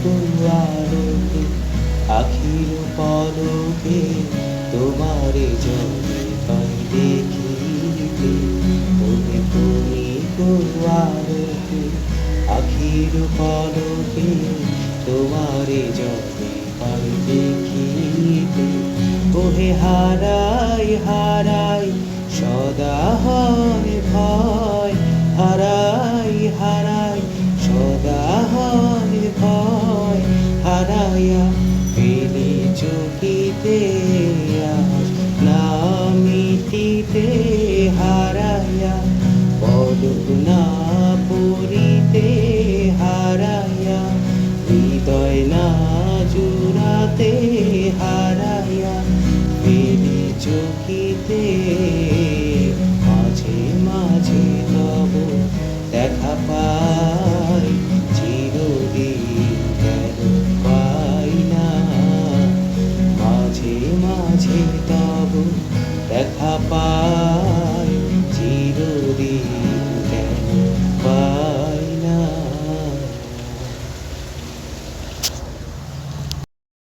কুয়ালোকে আখির পলকে তোমারে জলে পাই দেখিতে ওহে তুমি কুয়ালোকে আখির পলকে তোমারে জলে পাই দেখিতে ওহে হারাই হারাই সদা হয় ভয় হারাই হারাই সদা হয় ভয় হারাইয়া পেলে চকিতে আজ না মিটিতে হারাইয়া পলক না পড়িতে হারাইয়া হৃদয় না জুড়াতে হারাইয়া পেলে চকিতে মাঝে মাঝে তব দেখা পাই চিরদিন কেন পাই না মাঝে মাঝে তব দেখা পাই